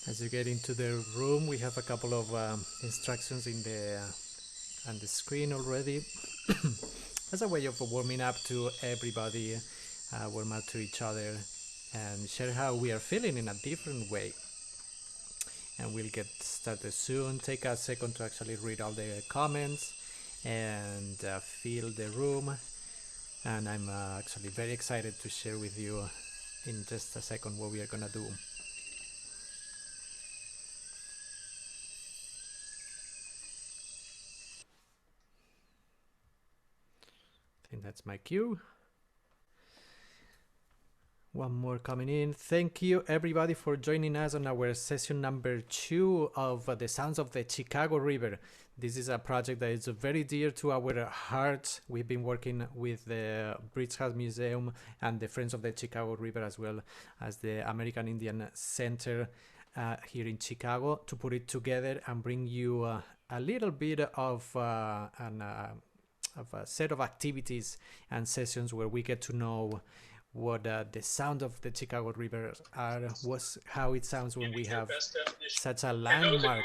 As you get into the room, we have a couple of instructions in the on the screen already, as a way of warming up to everybody, warm up to each other, and share how we are feeling in a different way. And we'll get started soon. Take a second to actually read all the comments and feel the room. And I'm actually very excited to share with you in just a second what we are gonna do. I think that's my cue. One more coming in. Thank you everybody for joining us on our session number 2 of the Sounds of the Chicago River. This is a project that is very dear to our hearts. We've been working with the Bridgehouse Museum and the Friends of the Chicago River, as well as the American Indian Center here in Chicago, to put it together and bring you a little bit of a set of activities and sessions where we get to know what the sound of the Chicago River how it sounds when we have such a landmark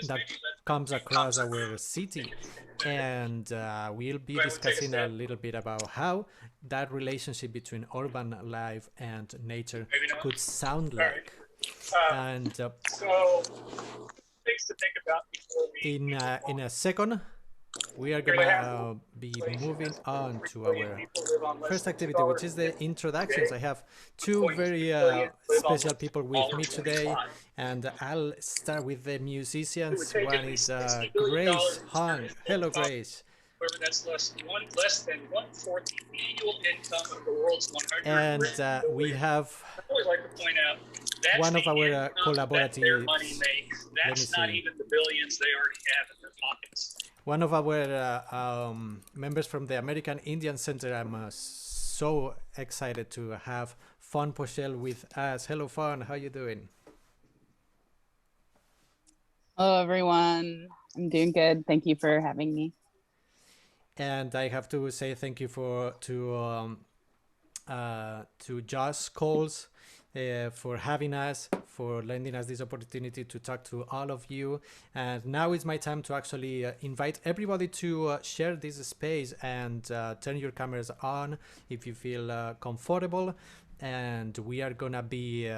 that comes across our city. And we'll be discussing a little bit about how that relationship between urban life and nature could sound like. And So things to think about before we in a second, we are gonna be moving on to our first activity, which is the introductions. I have two very special people with me today, and I'll start with the musicians. One is Grace Hong. Hello, Grace. That's less than 1/4 the annual income of the world's 100 And richest we have I always like to point out that's one of the our income that their collaboratives. money makes. That's not even the billions they already have in their pockets. One of our members from the American Indian Center. I'm so excited to have Fawn Pochel with us. Hello, Fawn. How you doing? Hello, everyone. I'm doing good. Thank you for having me. And I have to say thank you to Josh Coles for having us, for lending us this opportunity to talk to all of you. And now is my time to actually invite everybody to share this space and turn your cameras on if you feel comfortable. And we are gonna be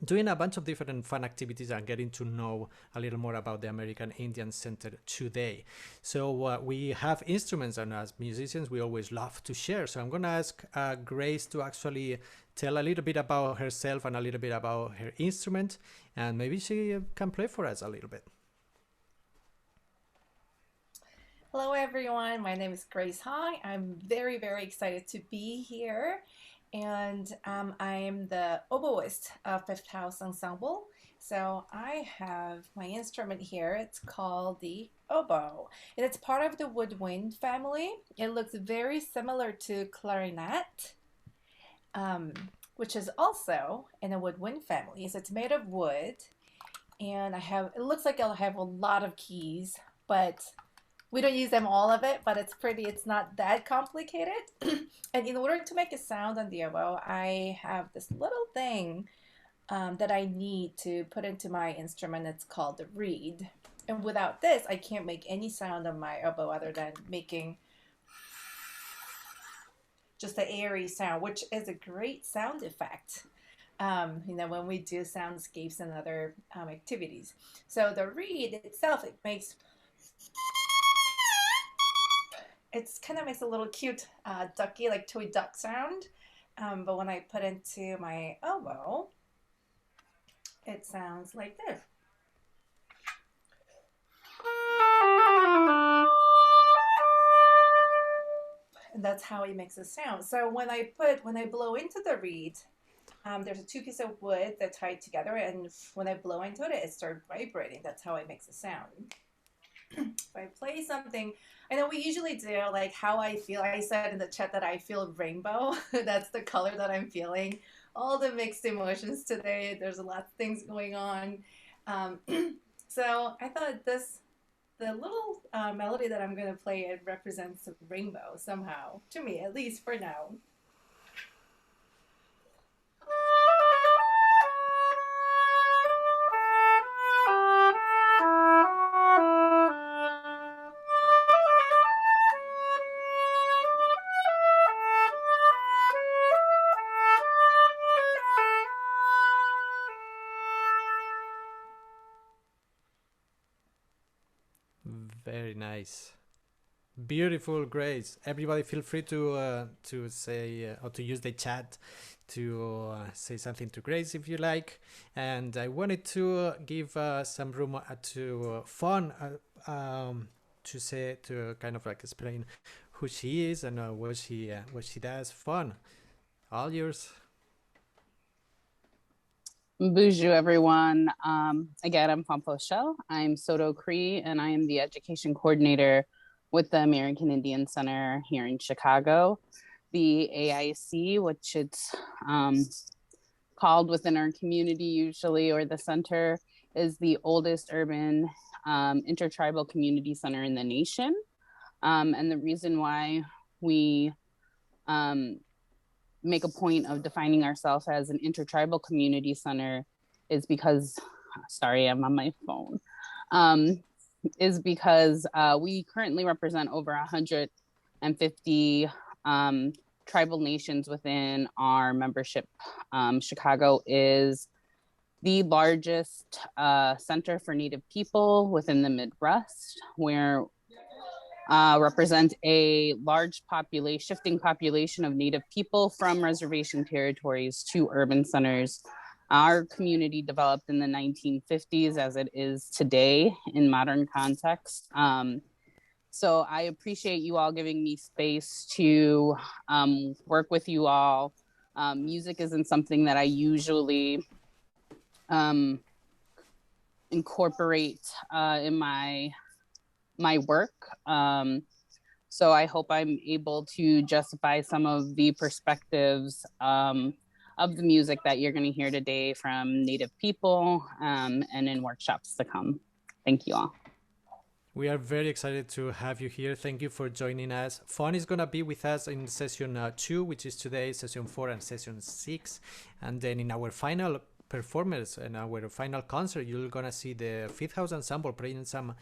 doing a bunch of different fun activities and getting to know a little more about the American Indian Center today. So we have instruments, and as musicians we always love to share. So I'm going to ask Grace to actually tell a little bit about herself and a little bit about her instrument, and maybe she can play for us a little bit. Hello everyone, my name is Grace Hong. I'm very, very excited to be here. And I'm the oboist of Fifth House Ensemble. So I have my instrument here. It's called the oboe. And it's part of the woodwind family. It looks very similar to clarinet, which is also in a woodwind family. So it's made of wood. And it looks like I'll have a lot of keys, but we don't use them all of it, but it's not that complicated. And in order to make a sound on the oboe, I have this little thing that I need to put into my instrument. It's called the reed. And without this, I can't make any sound on my oboe other than making just an airy sound, which is a great sound effect. When we do soundscapes and other activities. So the reed itself, it kind of makes a little cute ducky, like toy duck sound. But when I put into my oboe, it sounds like this. And that's how it makes a sound. So when I blow into the reed, there's 2 pieces of wood that tied together, and when I blow into it, it starts vibrating. That's how it makes a sound. If I play something, I know we usually do like how I feel. I said in the chat that I feel rainbow. That's the color that I'm feeling. All the mixed emotions today. There's a lot of things going on. So I thought the little melody that I'm going to play, it represents a rainbow somehow, to me, at least for now. nice. Beautiful, Grace. Everybody, feel free to say or to use the chat to say something to Grace if you like. And I wanted to give some room to Fawn to say to kind of like explain who she is and what she does. Fawn, all yours. Bonjour, everyone. Again, I'm Famposhel. I'm Soto Cree, and I am the education coordinator with the American Indian Center here in Chicago. The AIC, which it's called within our community usually, or the center, is the oldest urban intertribal community center in the nation. And the reason why we make a point of defining ourselves as an intertribal community center is because, sorry, I'm on my phone, is because we currently represent over 150 tribal nations within our membership. Chicago is the largest center for Native people within the Midwest, where represent a large shifting population of Native people from reservation territories to urban centers. Our community developed in the 1950s as it is today in modern context. So I appreciate you all giving me space to work with you all. Music isn't something that I usually incorporate in my work. So I hope I'm able to justify some of the perspectives of the music that you're going to hear today from Native people and in workshops to come. Thank you all. We are very excited to have you here. Thank you for joining us. Fawn is going to be with us in session 2, which is today, session 4 and session 6. And then in our final performers and our final concert, you're gonna see the Fifth House Ensemble playing some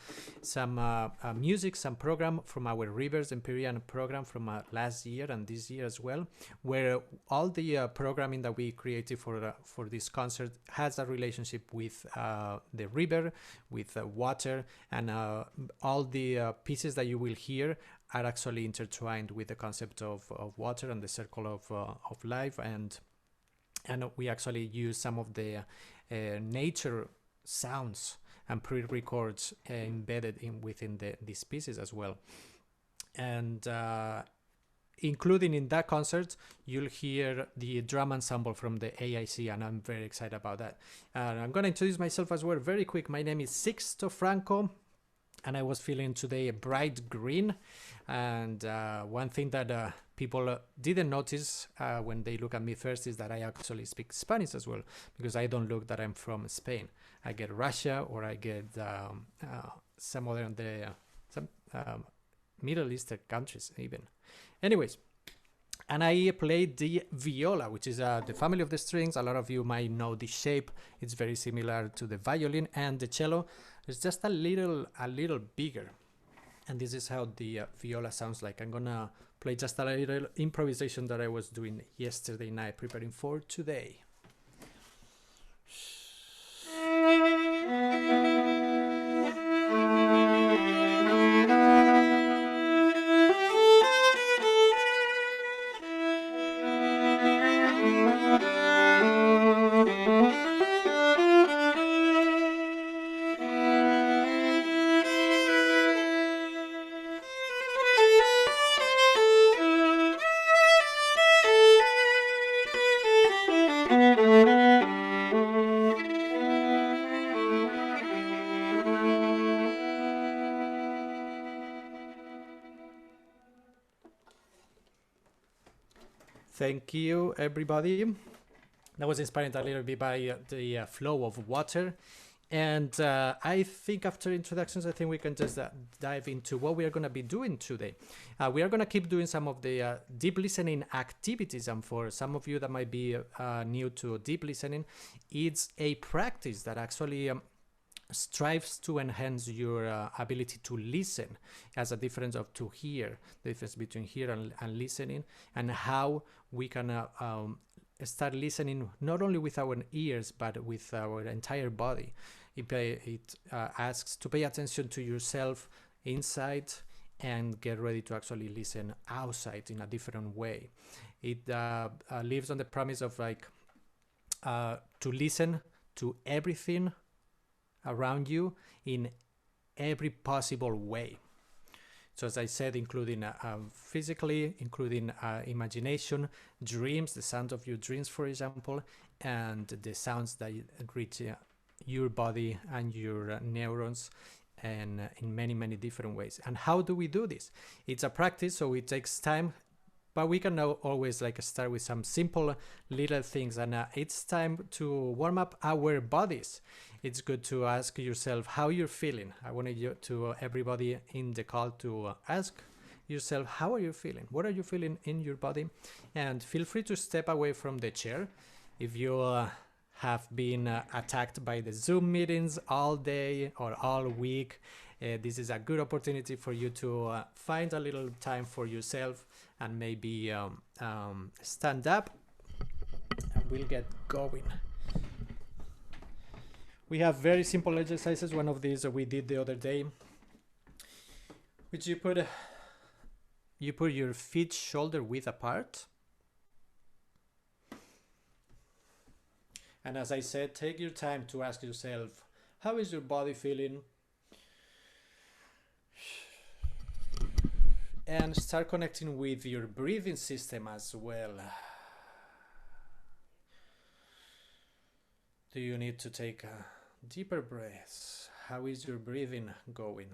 music, some program from our Rivers Empyrean program from last year and this year as well, where all the programming that we created for this concert has a relationship with the river, with water, and all the pieces that you will hear are actually intertwined with the concept of water and the circle of life, and we actually use some of the nature sounds and pre-records embedded within these pieces as well. And including in that concert, you'll hear the drum ensemble from the AIC, and I'm very excited about that. I'm going to introduce myself as well very quick. My name is Sixto Franco, and I was feeling today a bright green. And one thing that people didn't notice when they look at me first is that I actually speak Spanish as well, because I don't look that I'm from Spain. I get Russia, or I get some other Middle Eastern countries even. Anyways, and I play the viola, which is the family of the strings. A lot of you might know the shape. It's very similar to the violin, and the cello is just a little bigger. And this is how the viola sounds like. I'm gonna play just a little improvisation that I was doing yesterday night, preparing for today. Thank you, everybody. That was inspired a little bit by the flow of water. And I think after introductions, I think we can just dive into what we are going to be doing today. We are going to keep doing some of the deep listening activities. And for some of you that might be new to deep listening, it's a practice that actually strives to enhance your ability to listen, as a difference of to hear, the difference between hear and listening, and how we can start listening not only with our ears but with our entire body. It asks to pay attention to yourself inside and get ready to actually listen outside in a different way. It lives on the premise of like to listen to everything around you in every possible way. So as I said, including physically, including imagination, dreams, the sound of your dreams, for example, and the sounds that reach your body and your neurons, and in many, many different ways. And how do we do this? It's a practice, so it takes time, but we can now always like start with some simple little things. And it's time to warm up our bodies. It's good to ask yourself how you're feeling. I wanted you to everybody in the call to ask yourself, how are you feeling? What are you feeling in your body? And feel free to step away from the chair. If you have been attacked by the Zoom meetings all day or all week, this is a good opportunity for you to find a little time for yourself and maybe stand up, and we'll get going. We have very simple exercises. One of these we did the other day, which you put your feet shoulder width apart. And as I said, take your time to ask yourself, how is your body feeling? And start connecting with your breathing system as well. Do you need to take a deeper breath? How is your breathing going?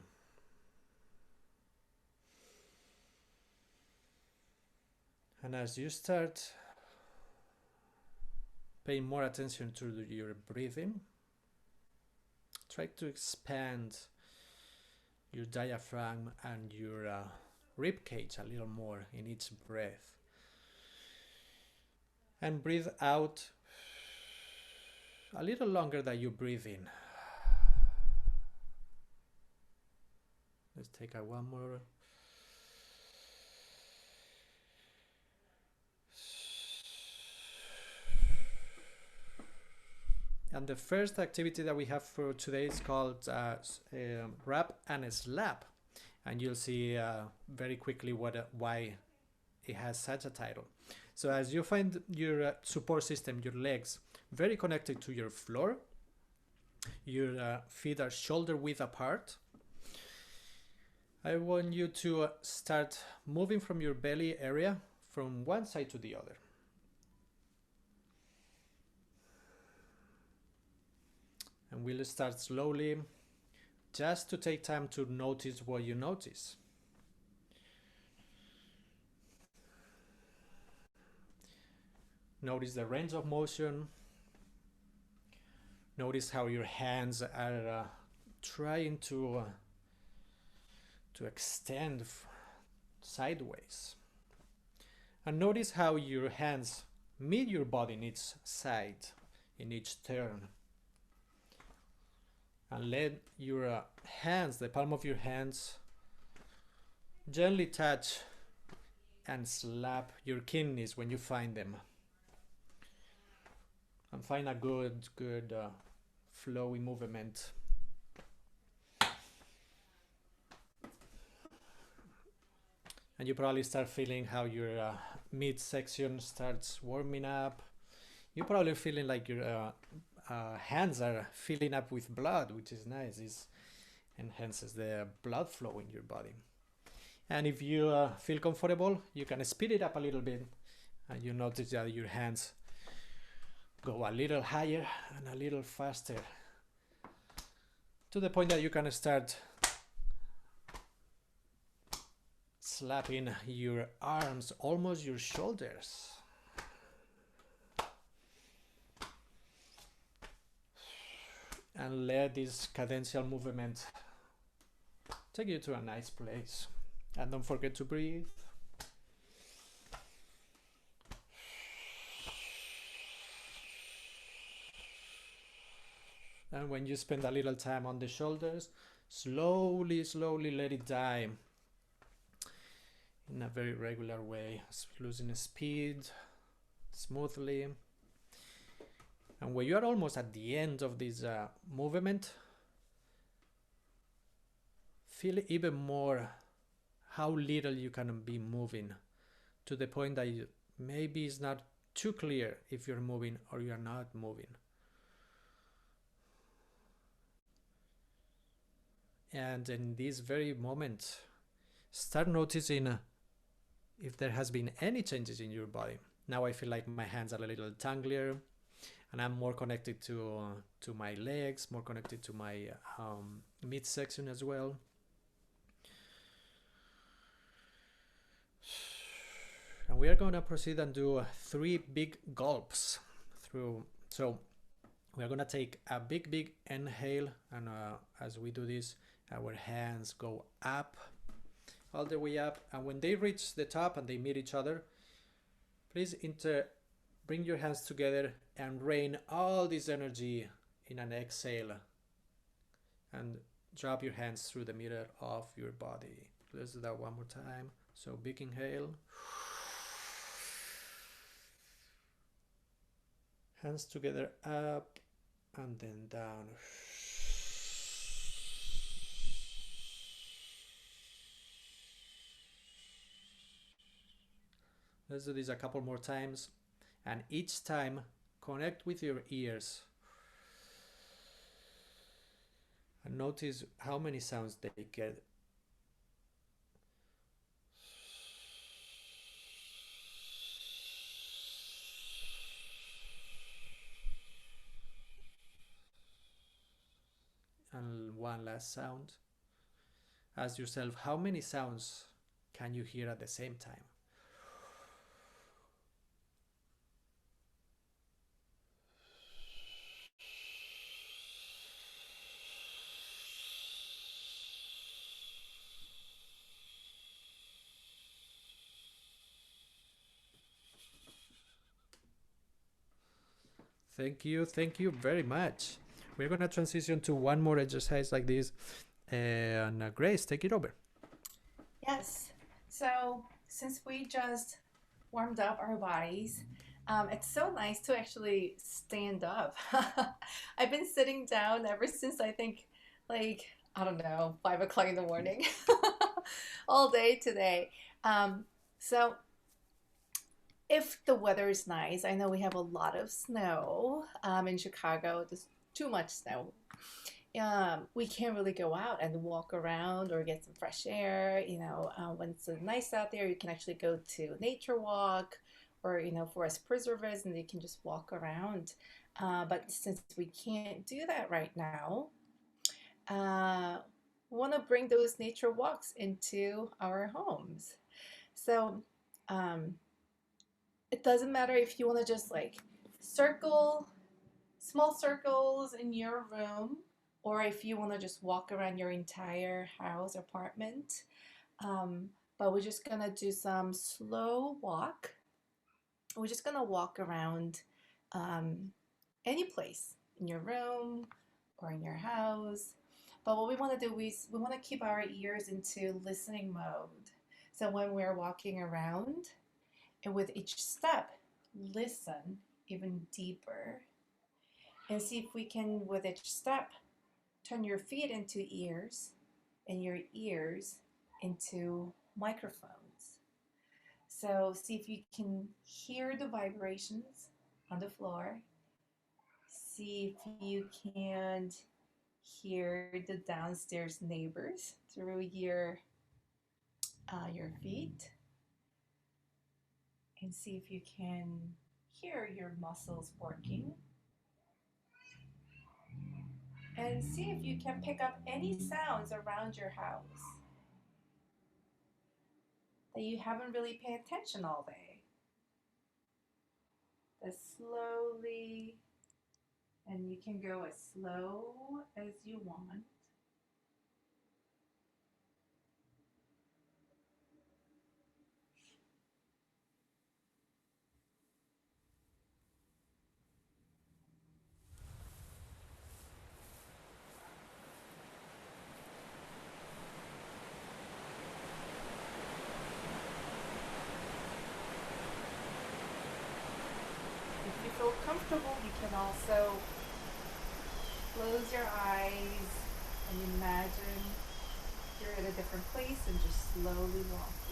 And as you start paying more attention to your breathing, try to expand your diaphragm and your rib cage a little more in each breath. And breathe out a little longer than you breathe in. Let's take a one more. And the first activity that we have for today is called wrap and slab. And you'll see very quickly why it has such a title. So as you find your support system, your legs, very connected to your floor, your feet are shoulder width apart, I want you to start moving from your belly area from one side to the other. And we'll start slowly, just to take time to notice what you notice. Notice the range of motion. Notice how your hands are trying to extend sideways. And notice how your hands meet your body in each side, in each turn. And let your hands, the palm of your hands, gently touch and slap your kidneys when you find them. And find a good flowy movement. And you probably start feeling how your midsection starts warming up. You're probably feeling like your hands are filling up with blood, which is nice. It enhances the blood flow in your body. And if you feel comfortable, you can speed it up a little bit, and you notice that your hands go a little higher and a little faster, to the point that you can start slapping your arms, almost your shoulders. And let this cadential movement take you to a nice place. And don't forget to breathe. And when you spend a little time on the shoulders, slowly let it die in a very regular way, losing speed smoothly. And when you are almost at the end of this movement, feel even more how little you can be moving, to the point that maybe it's not too clear if you're moving or you're not moving. And in this very moment, start noticing if there has been any changes in your body. Now I feel like my hands are a little tanglier, and I'm more connected to my legs, more connected to my midsection as well. And we are going to proceed and do 3 big gulps through. So we are going to take a big inhale, and as we do this, our hands go up, all the way up, and when they reach the top and they meet each other, please bring your hands together and rain all this energy in an exhale, and drop your hands through the middle of your body. Let's do that one more time. So big inhale, hands together, up and then down. Let's do this a couple more times, and each time connect with your ears and notice how many sounds they get. And one last sound. Ask yourself, how many sounds can you hear at the same time? Thank you very much. We're going to transition to one more exercise like this. And Grace, take it over. Yes. So since we just warmed up our bodies, it's so nice to actually stand up. I've been sitting down ever since I think, like, I don't know, 5 o'clock in the morning, all day today. So if the weather is nice, I know we have a lot of snow in Chicago. There's too much snow. We can't really go out and walk around or get some fresh air. When it's nice out there, you can actually go to nature walk or, forest preserves, and you can just walk around. But since we can't do that right now, we want to bring those nature walks into our homes. So it doesn't matter if you want to just like circle, small circles in your room, or if you want to just walk around your entire house, apartment. But we're just going to do some slow walk. We're just going to walk around any place in your room or in your house. But what we want to do is we want to keep our ears into listening mode. So when we're walking around, and with each step, listen even deeper. And see if we can, with each step, turn your feet into ears and your ears into microphones. So see if you can hear the vibrations on the floor. See if you can hear the downstairs neighbors through your feet. And see if you can hear your muscles working. And see if you can pick up any sounds around your house that you haven't really paid attention all day. Just slowly, and you can go as slow as you want. If you feel comfortable, you can also close your eyes and imagine you're at a different place and just slowly walking.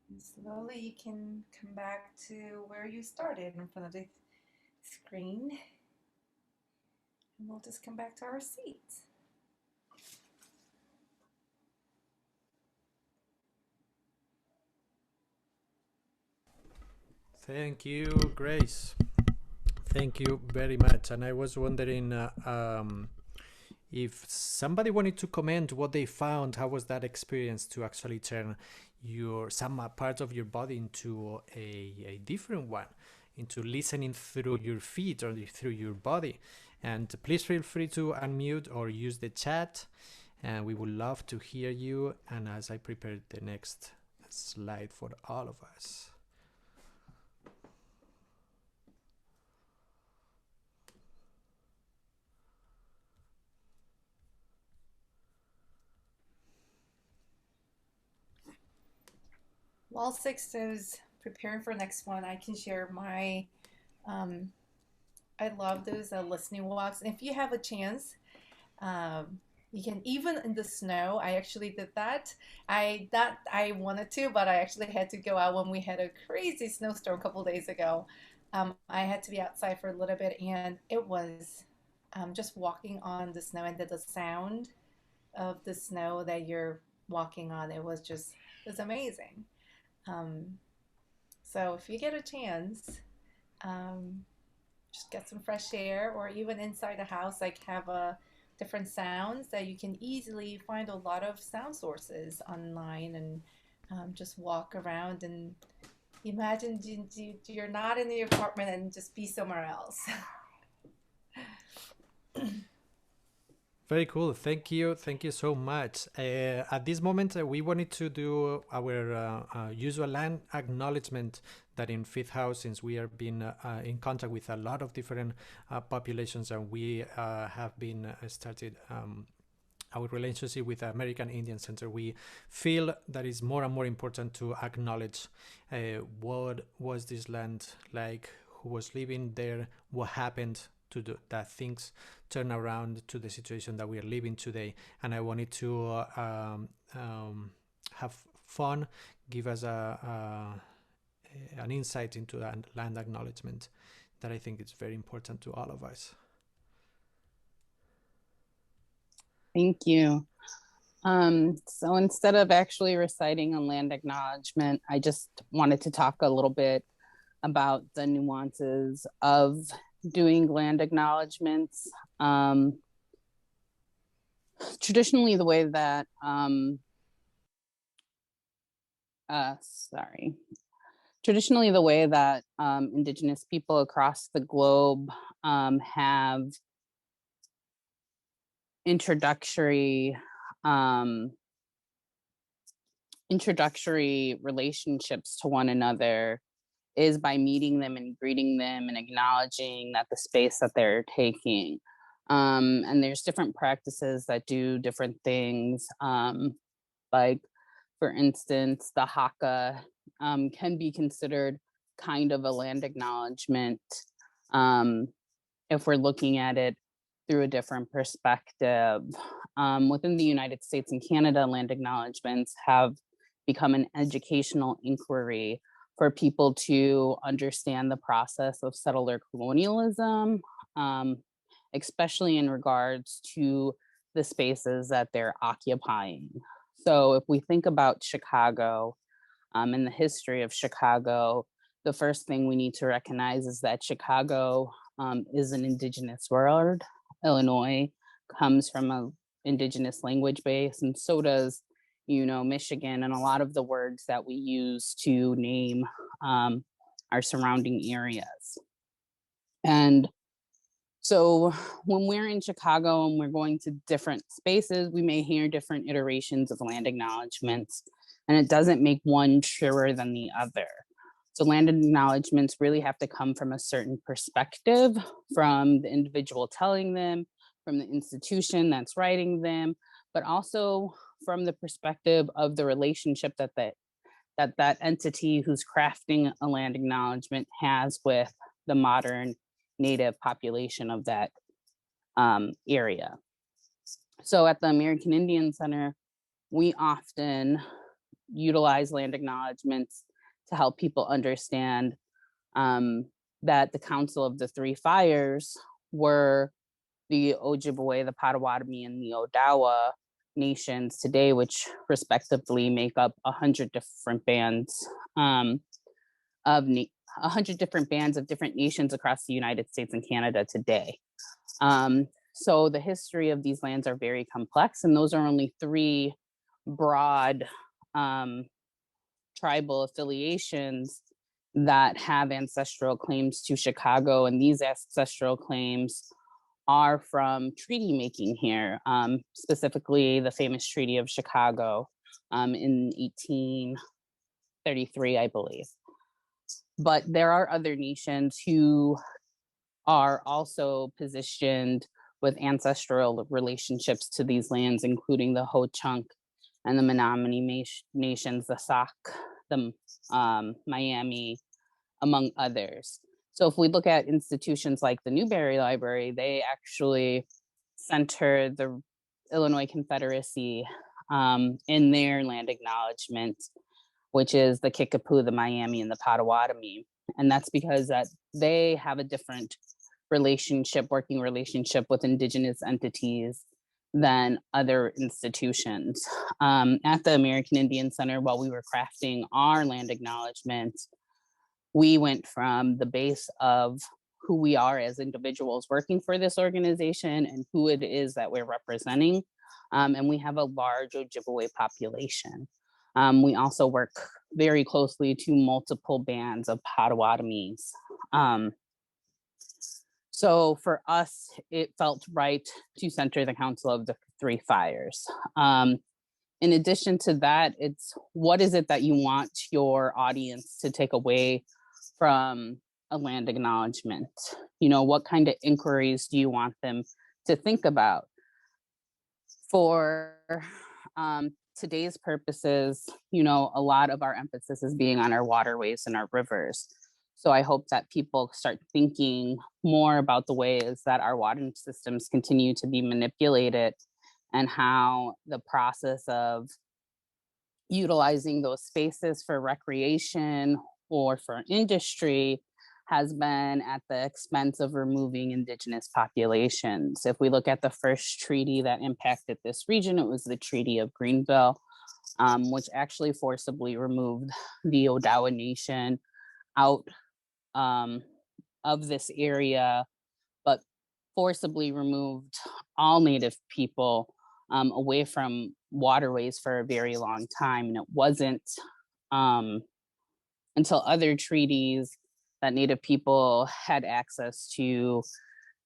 And slowly you can come back to where you started in front of the screen. And we'll just come back to our seats. Thank you, Grace. Thank you very much. And I was wondering if somebody wanted to comment what they found, how was that experience to actually turn some part of your body into a different one, into listening through your feet or through your body. And please feel free to unmute or use the chat, and we would love to hear you. And as I prepare the next slide for all of us. While Sixto is preparing for next one, I can share my. I love those listening walks. And if you have a chance, you can, even in the snow. I actually did that. I wanted to, but I actually had to go out when we had a crazy snowstorm a couple days ago. I had to be outside for a little bit, and it was just walking on the snow and the sound of the snow that you're walking on. It was amazing. Um, so if you get a chance, um, just get some fresh air, or even inside the house, like have a different sounds that you can easily find a lot of sound sources online, and just walk around and imagine you're not in the apartment and just be somewhere else. Very cool. Thank you. Thank you so much. At this moment, we wanted to do our usual land acknowledgement that in Fifth House, since we have been in contact with a lot of different populations, and we have been started our relationship with the American Indian Center, we feel that it's more and more important to acknowledge what was this land like, who was living there, what happened to that things turn around to the situation that we are living today. And I wanted to have fun, give us an insight into that land acknowledgement that I think is very important to all of us. Thank you. So instead of actually reciting a land acknowledgement, I just wanted to talk a little bit about the nuances of doing land acknowledgements. Traditionally, the way that indigenous people across the globe have introductory relationships to one another is by meeting them and greeting them and acknowledging that the space that they're taking. And there's different practices that do different things. Like, for instance, the haka can be considered kind of a land acknowledgement if we're looking at it through a different perspective. Within the United States and Canada, land acknowledgements have become an educational inquiry for people to understand the process of settler colonialism, especially in regards to the spaces that they're occupying. So if we think about Chicago and the history of Chicago, the first thing we need to recognize is that Chicago is an indigenous word. Illinois comes from an indigenous language base, and so does, Michigan, and a lot of the words that we use to name our surrounding areas. And so when we're in Chicago and we're going to different spaces, we may hear different iterations of land acknowledgements, and it doesn't make one truer than the other. So land acknowledgements really have to come from a certain perspective, from the individual telling them, from the institution that's writing them, but also from the perspective of the relationship that entity who's crafting a land acknowledgement has with the modern native population of that area. So at the American Indian Center, we often utilize land acknowledgements to help people understand that the Council of the Three Fires were the Ojibwe, the Potawatomi, and the Odawa nations today, which respectively make up 100 different bands of 100 different bands of different nations across the United States and Canada today. So the history of these lands are very complex, and those are only three broad tribal affiliations that have ancestral claims to Chicago, and these ancestral claims are from treaty making here, specifically the famous Treaty of Chicago in 1833, I believe. But there are other nations who are also positioned with ancestral relationships to these lands, including the Ho-Chunk and the Menominee nations, the Sauk, the Miami, among others. So if we look at institutions like the Newberry Library, they actually center the Illinois Confederacy in their land acknowledgement, which is the Kickapoo, the Miami, and the Potawatomi. And that's because that they have a different working relationship with indigenous entities than other institutions. At the American Indian Center, while we were crafting our land acknowledgement, we went from the base of who we are as individuals working for this organization and who it is that we're representing. And we have a large Ojibwe population. We also work very closely to multiple bands of Potawatomis. So for us, it felt right to center the Council of the Three Fires. In addition to that, it's what is it that you want your audience to take away from a land acknowledgement? What kind of inquiries do you want them to think about? For today's purposes, a lot of our emphasis is being on our waterways and our rivers. So I hope that people start thinking more about the ways that our water systems continue to be manipulated and how the process of utilizing those spaces for recreation or for industry has been at the expense of removing indigenous populations. If we look at the first treaty that impacted this region, it was the Treaty of Greenville, which actually forcibly removed the Odawa Nation out of this area, but forcibly removed all Native people away from waterways for a very long time. And it wasn't until other treaties that Native people had access to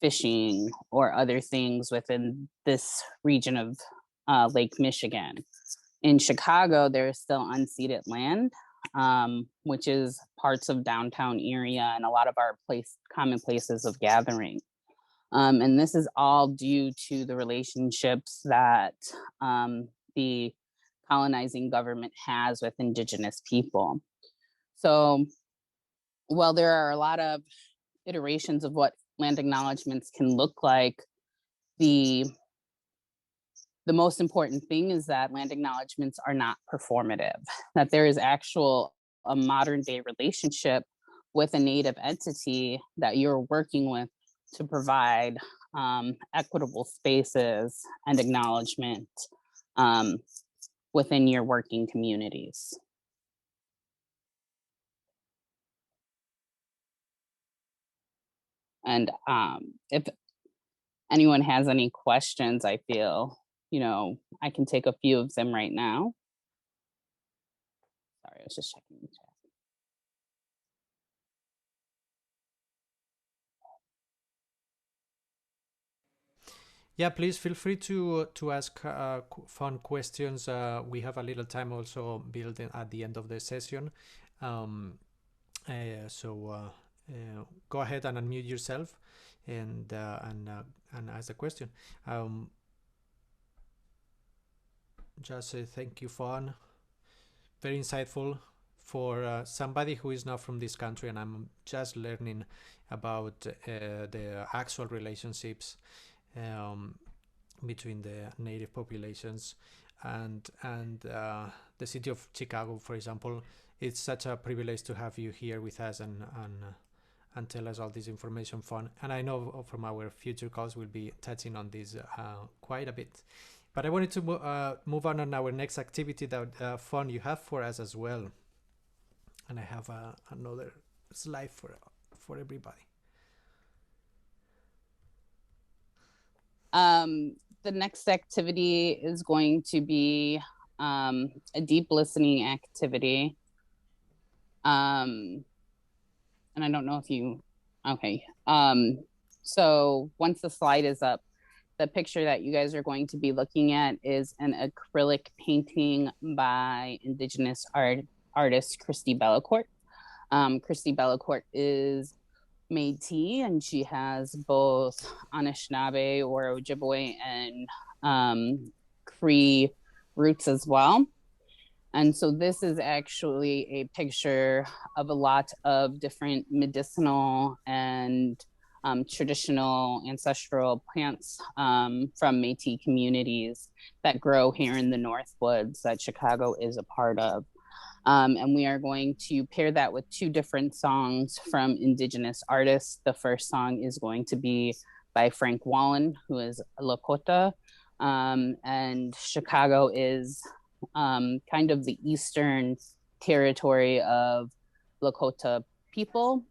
fishing or other things within this region of Lake Michigan. In Chicago, there is still unceded land. which is parts of downtown area and a lot of our common places of gathering. And this is all due to the relationships that the colonizing government has with indigenous people. So while there are a lot of iterations of what land acknowledgements can look like, the most important thing is that land acknowledgements are not performative, that there is a modern day relationship with a native entity that you're working with to provide equitable spaces and acknowledgement within your working communities. And if anyone has any questions, I feel, I can take a few of them right now. Sorry, I was just checking the chat. Yeah, please feel free to ask fun questions. We have a little time also built in at the end of the session. So go ahead and unmute yourself and ask the question. Just thank you, Fawn. Very insightful for somebody who is not from this country, and I'm just learning about the actual relationships between the native populations and the city of Chicago, for example. It's such a privilege to have you here with us and tell us all this information, Fawn. And I know from our future calls we'll be touching on this quite a bit. But I wanted to move on our next activity that Fawn you have for us as well. And I have another slide for everybody. The next activity is going to be a deep listening activity. And I don't know if you, okay. So once the slide is up, the picture that you guys are going to be looking at is an acrylic painting by indigenous artist Christy Bellacourt. Christy Bellacourt is Métis, and she has both Anishinaabe or Ojibwe and Cree roots as well. And so this is actually a picture of a lot of different medicinal and traditional ancestral plants from Métis communities that grow here in the Northwoods that Chicago is a part of. And we are going to pair that with two different songs from indigenous artists. The first song is going to be by Frank Wallen, who is Lakota. And Chicago is kind of the eastern territory of Lakota people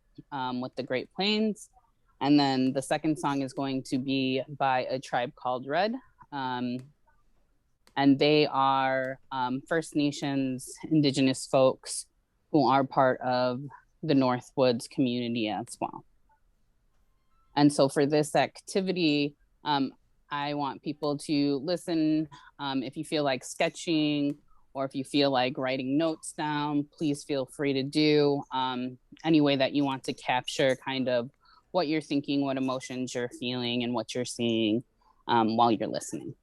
with the Great Plains. And then the second song is going to be by a tribe called Red. And they are First Nations indigenous folks who are part of the Northwoods community as well. And so for this activity, I want people to listen. If you feel like sketching or if you feel like writing notes down, please feel free to do any way that you want to capture kind of what you're thinking, what emotions you're feeling, and what you're seeing while you're listening.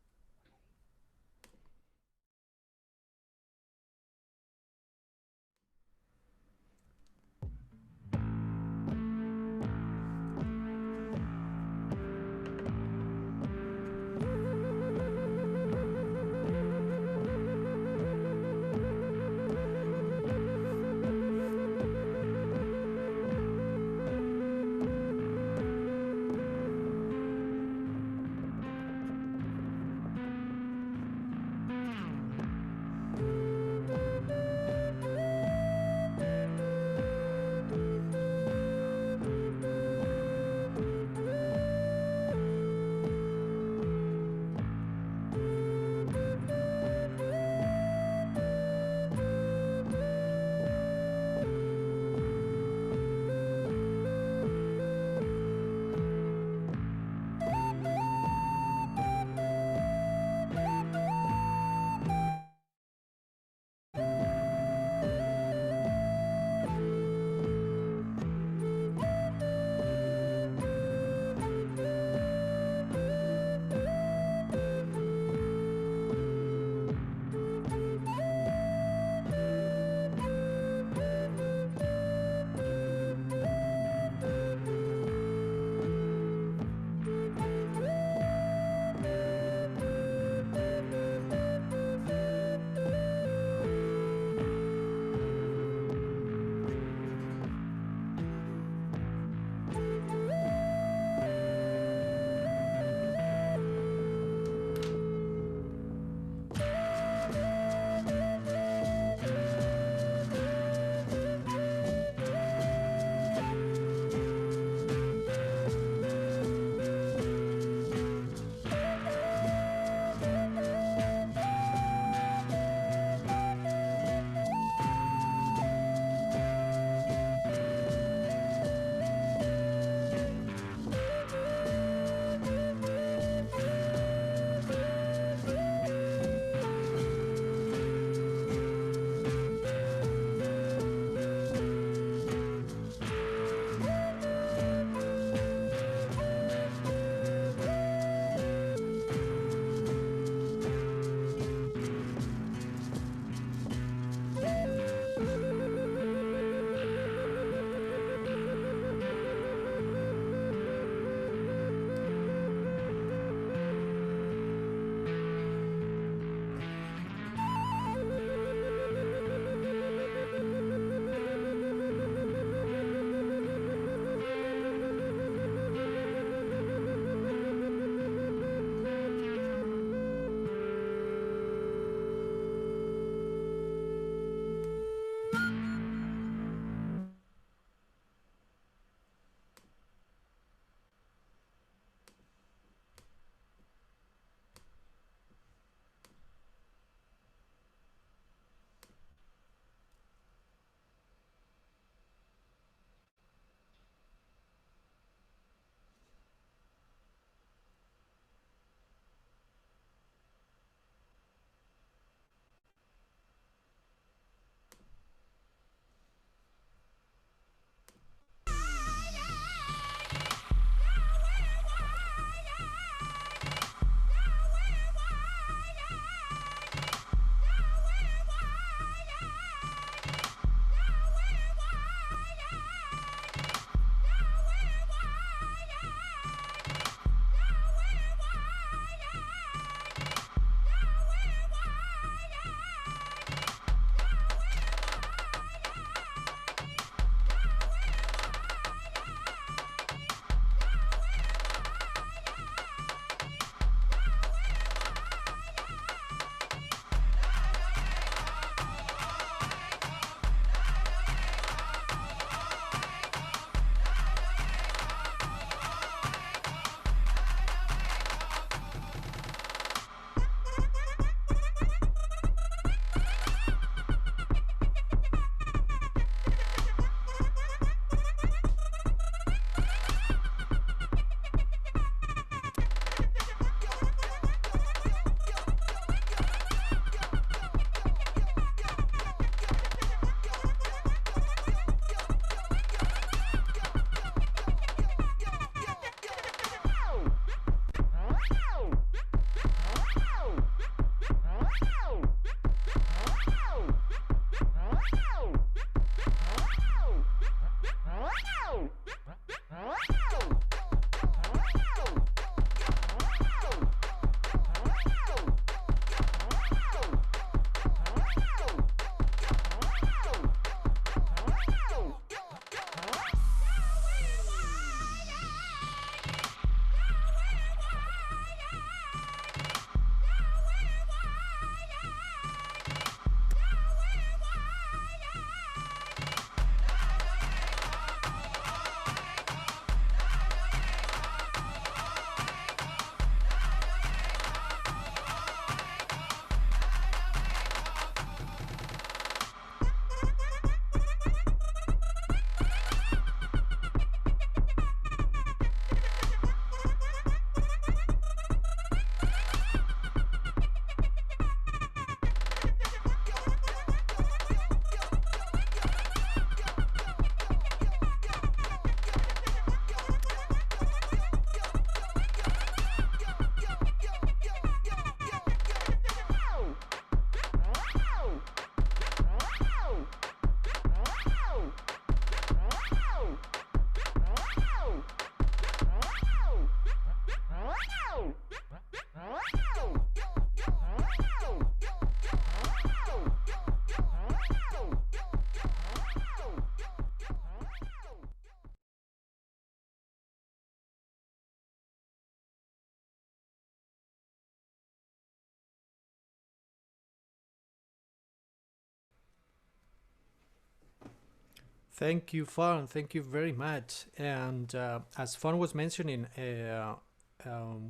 Thank you, Fawn. Thank you very much. And as Fawn was mentioning,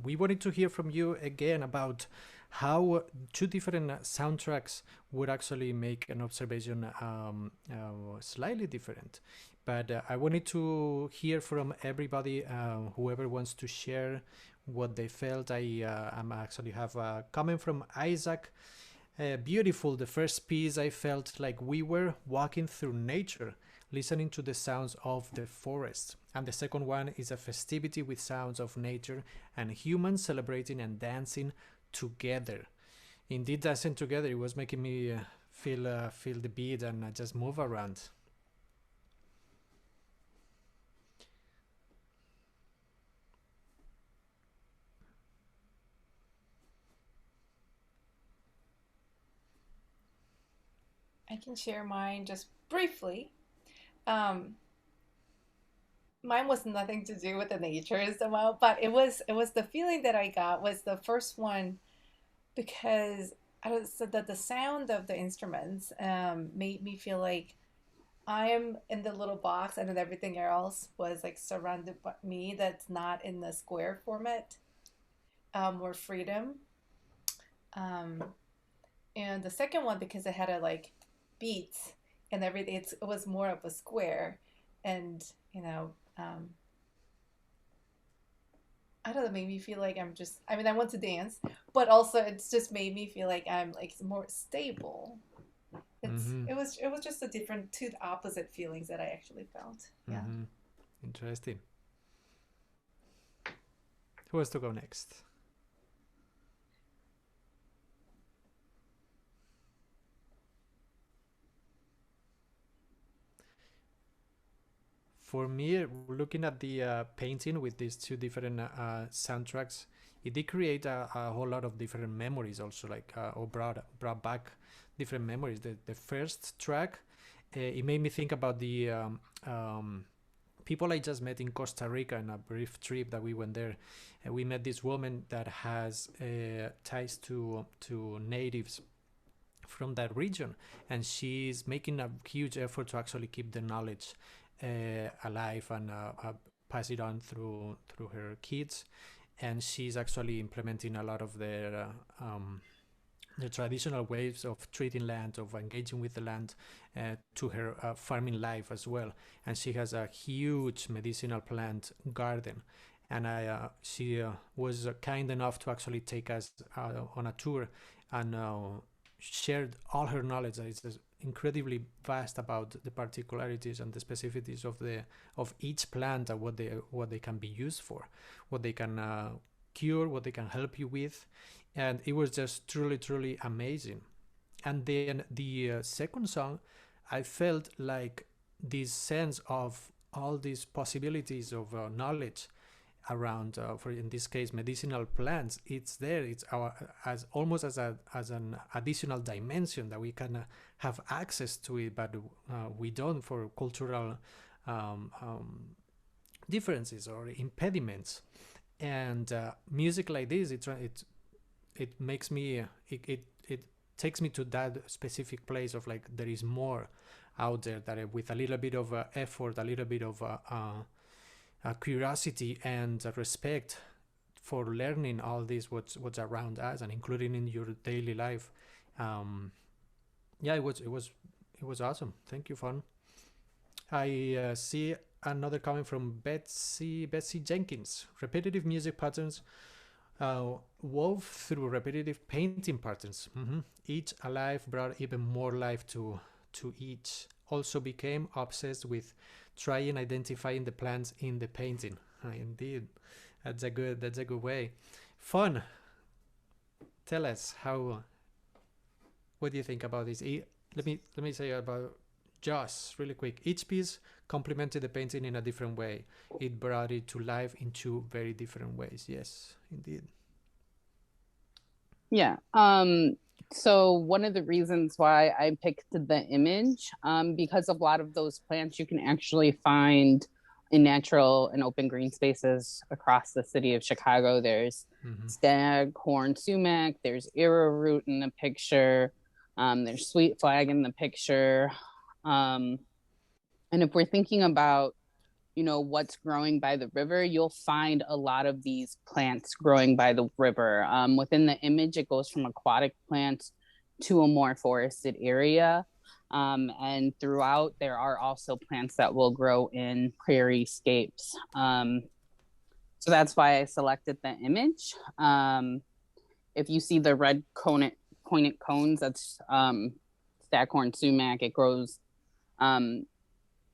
we wanted to hear from you again about how two different soundtracks would actually make an observation slightly different. But I wanted to hear from everybody, whoever wants to share what they felt. I'm actually have a comment from Isaac. Beautiful. The first piece, I felt like we were walking through nature, listening to the sounds of the forest. And the second one is a festivity with sounds of nature and humans celebrating and dancing together. Indeed, dancing together, it was making me feel the beat and just move around. I can share mine just briefly. Um, Mine was nothing to do with the nature somehow, but it was the feeling that I got was the first one because I was so that the sound of the instruments made me feel like I'm in the little box and then everything else was like surrounded by me that's not in the square format, more freedom. Um, and the second one because it had a like beats and everything, it was more of a square, and I don't know, made me feel like I'm just, I mean, I want to dance, but also it's just made me feel like I'm like more stable. Mm-hmm. It was just a different two opposite feelings that I actually felt. Yeah. Mm-hmm. Interesting. Who wants to go next? For me, looking at the painting with these two different soundtracks, it did create a whole lot of different memories also, like or brought back different memories. The first track, it made me think about the people I just met in Costa Rica in a brief trip that we went there. And we met this woman that has ties to natives from that region, and she's making a huge effort to actually keep the knowledge alive and pass it on through her kids. And she's actually implementing a lot of the traditional ways of treating land, of engaging with the land, to her farming life as well. And she has a huge medicinal plant garden. And she was kind enough to actually take us on a tour and shared all her knowledge. It's incredibly vast about the particularities and the specificities of each plant and what they can be used for, what they can cure, what they can help you with. And it was just truly amazing. And then the second song, I felt like this sense of all these possibilities of knowledge around, for in this case, medicinal plants. It's there. It's our as almost as an additional dimension that we can have access to it, but we don't for cultural differences or impediments. And music like this, it makes me it takes me to that specific place of like there is more out there that with a little bit of effort, a little bit of curiosity and respect for learning all this what's around us and including in your daily life. Yeah, it was awesome. Thank you, Fun. I see another comment from Betsy Jenkins. Repetitive music patterns wove through repetitive painting patterns. Each alive brought even more life to each. Also became obsessed with trying identifying the plants in the painting. Indeed, that's a good way. Fun. Tell us what do you think about this? Let me say about Joss really quick. Each piece complemented the painting in a different way. It brought it to life in two very different ways. Yes, indeed. Yeah. So one of the reasons why I picked the image, because of a lot of those plants you can actually find in natural and open green spaces across the city of Chicago. There's staghorn sumac, there's arrowroot in the picture, there's sweet flag in the picture. And if we're thinking about, what's growing by the river, you'll find a lot of these plants growing by the river. Within the image, it goes from aquatic plants to a more forested area. And throughout, there are also plants that will grow in prairie scapes. So that's why I selected the image. If you see the red pointed cones, that's staghorn sumac. It grows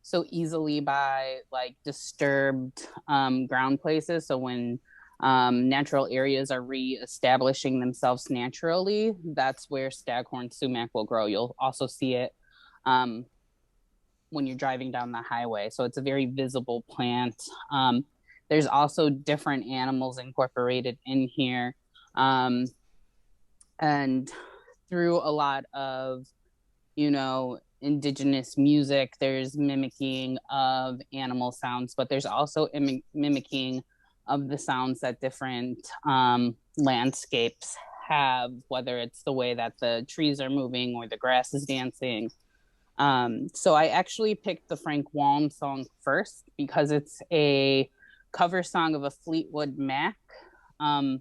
so easily by like disturbed ground places. So when natural areas are re-establishing themselves naturally, that's where staghorn sumac will grow. You'll also see it when you're driving down the highway. So it's a very visible plant. There's also different animals incorporated in here. And through a lot of, indigenous music, there's mimicking of animal sounds, but there's also mimicking of the sounds that different landscapes have, whether it's the way that the trees are moving or the grass is dancing. So I actually picked the Frank Waln song first because it's a cover song of a Fleetwood Mac. And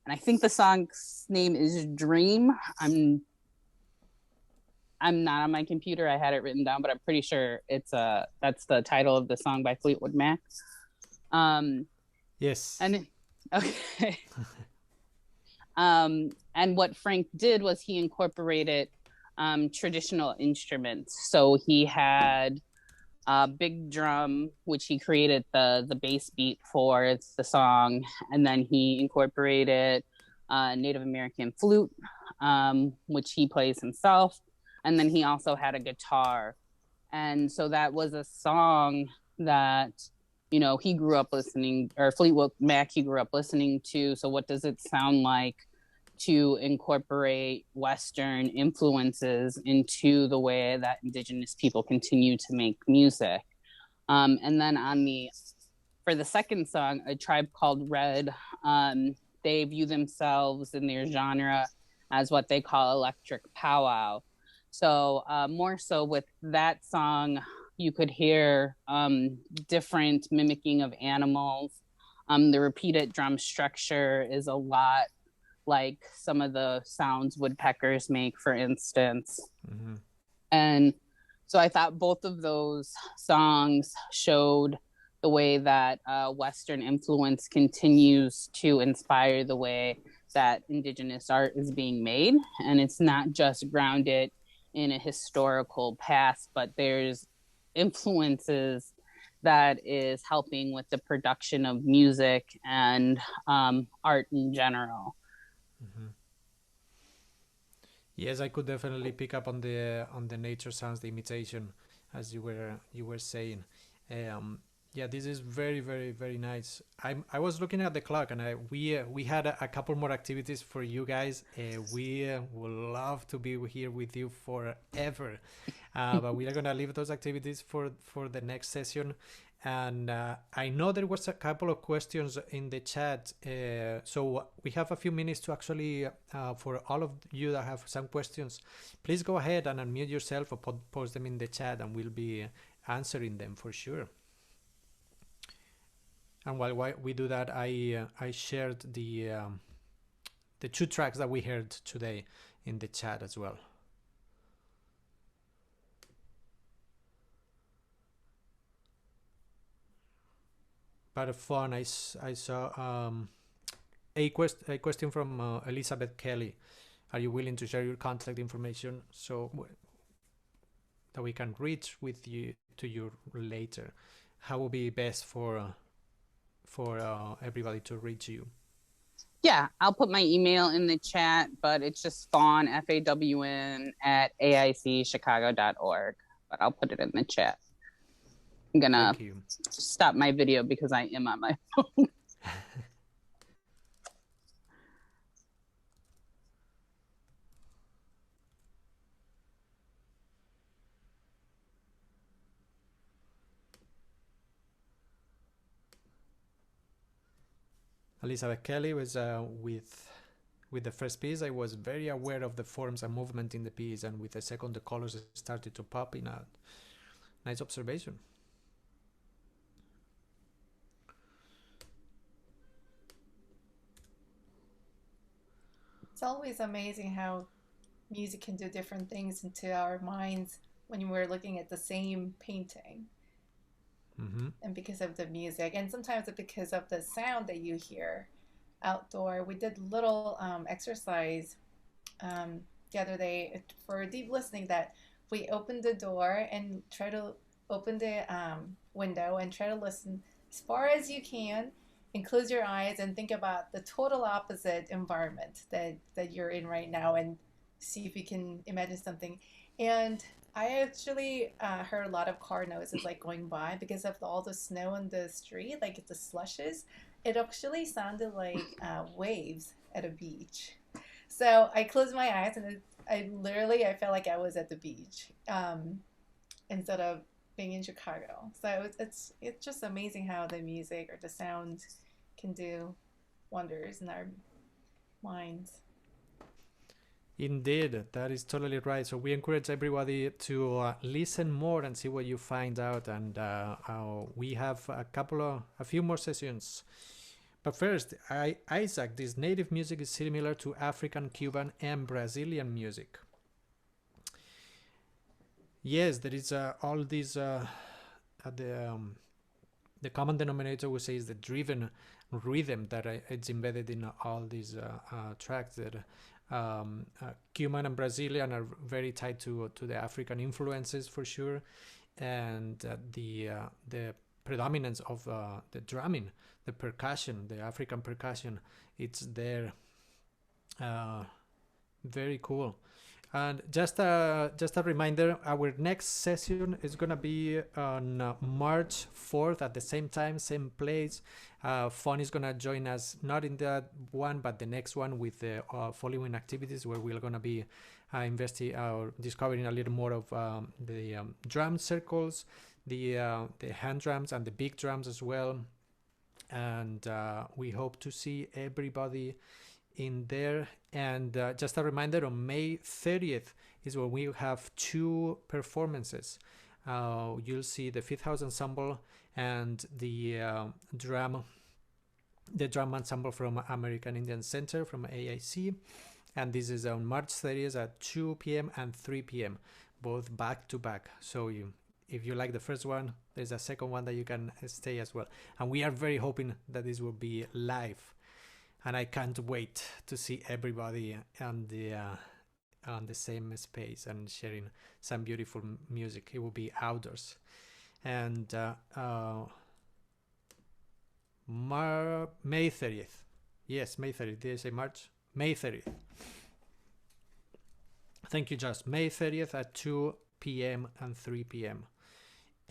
I think the song's name is Dream. I'm not on my computer. I had it written down, but I'm pretty sure that's the title of the song by Fleetwood Mac. Yes. And okay. And what Frank did was he incorporated traditional instruments. So he had a big drum, which he created the bass beat for the song, and then he incorporated Native American flute, which he plays himself. And then he also had a guitar. And so that was a song that, he grew up listening, or Fleetwood Mac, he grew up listening to. So what does it sound like to incorporate Western influences into the way that indigenous people continue to make music? And then for the second song, A Tribe Called Red, they view themselves in their genre as what they call electric powwow. So more so with that song, you could hear different mimicking of animals. The repeated drum structure is a lot like some of the sounds woodpeckers make, for instance. Mm-hmm. And so I thought both of those songs showed the way that Western influence continues to inspire the way that indigenous art is being made. And it's not just grounded in a historical past, but there's influences that is helping with the production of music and art in general. Mm-hmm. Yes, I could definitely pick up on the nature sounds, the imitation, as you were saying. Yeah, this is very, very, very nice. I was looking at the clock, and we had a couple more activities for you guys. We would love to be here with you forever, but we are gonna leave those activities for the next session. And I know there was a couple of questions in the chat, so we have a few minutes to actually, for all of you that have some questions, please go ahead and unmute yourself or post them in the chat, and we'll be answering them for sure. And while we do that, I shared the 2 tracks that we heard today in the chat as well. But fun, I saw a question from Elizabeth Kelly. Are you willing to share your contact information so that we can reach to you later? How will be best for everybody to reach you? Yeah, I'll put my email in the chat, but it's just fawn, FAWN, at AICchicago.org. But I'll put it in the chat. I'm gonna stop my video because I am on my phone. Elizabeth Kelly was with the first piece. I was very aware of the forms and movement in the piece, and with the second, the colors started to pop in out. Nice observation. It's always amazing how music can do different things into our minds when we're looking at the same painting. And because of the music, and sometimes it's because of the sound that you hear outdoor. We did little exercise the other day for deep listening, that we opened the door and try to open the window and try to listen as far as you can, and close your eyes and think about the total opposite environment that you're in right now, and see if you can imagine something. And I actually heard a lot of car noises like going by because of all the snow on the street, like the slushes. It actually sounded like waves at a beach. So I closed my eyes, and I felt like I was at the beach instead of being in Chicago. So it's just amazing how the music or the sound can do wonders in our minds. Indeed, that is totally right. So we encourage everybody to listen more and see what you find out. And we have a few more sessions. But first, Isaac, this native music is similar to African, Cuban, and Brazilian music. Yes, there is all these. The common denominator we say is the driven rhythm that it's embedded in all these tracks. That Cuban and Brazilian are very tied to the African influences for sure, and the predominance of the drumming, the percussion, the African percussion, it's there. Very cool. And just a reminder, our next session is gonna be on March 4th at the same time, same place. Fawn is gonna join us, not in that one, but the next one, with the following activities, where we're gonna be discovering a little more of the drum circles, the hand drums, and the big drums as well. And we hope to see everybody in there. And just a reminder, on May 30th is when we have 2 performances. You'll see the Fifth House Ensemble and the drum ensemble from American Indian Center, from AIC. And this is on March 30th at 2 p.m. and 3 p.m., both back to back. So if you like the first one, there's a second one that you can stay as well. And we are very hoping that this will be live. And I can't wait to see everybody on the same space and sharing some beautiful music. It will be outdoors. And May 30th. Yes, May 30th. Did I say March? May 30th. Thank you, Josh. May 30th at 2 p.m. and 3 p.m.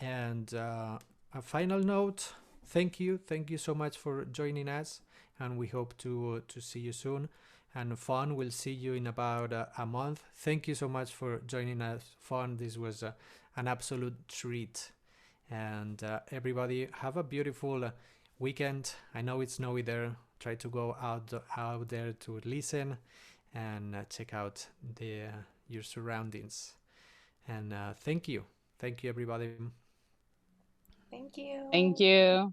And a final note, thank you so much for joining us, and we hope to see you soon. And Fawn, will see you in about a month. Thank you so much for joining us, Fawn. This was an absolute treat. And everybody, have a beautiful weekend. I know it's snowy there. Try to go out there to listen and check out your surroundings. And thank you everybody. Thank you. Thank you.